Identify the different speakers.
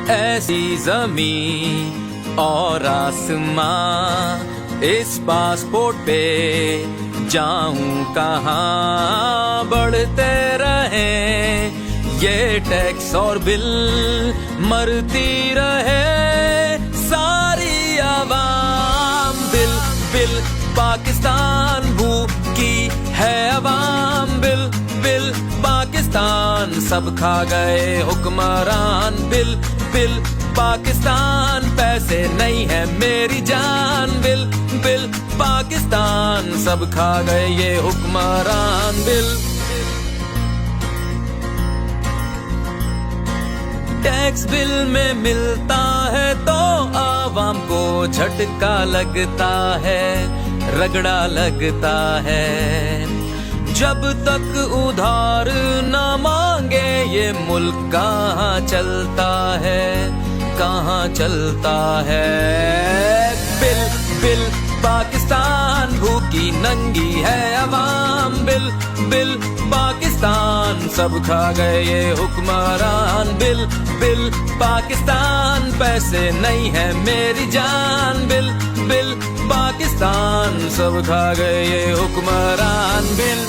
Speaker 1: ऐसी ज़मीं और आसमां, इस पासपोर्ट पे जाऊं कहाँ। बढ़ते रहें ये टैक्स और बिल, मरती रहे सारी आवाम। बिल बिल पाकिस्तान भूखी है अवाम। बिल बिल पाकिस्तान सब खा गए हुक्मरान। बिल बिल पाकिस्तान पैसे नहीं है मेरी जान। बिल बिल पाकिस्तान सब खा गए ये हुक्मरान। बिल टैक्स बिल में मिलता है तो आवाम को झटका लगता है, रगड़ा लगता है। जब तक उधार न मांगे ये मुल्क कहाँ चलता है, कहाँ चलता है। बिल बिल पाकिस्तान भूखी नंगी है अवाम। बिल बिल पाकिस्तान सब खा गए ये हुक्मरान। बिल बिल पाकिस्तान पैसे नहीं है मेरी जान। बिल बिल पाकिस्तान सब खा गए ये हुक्मरान। बिल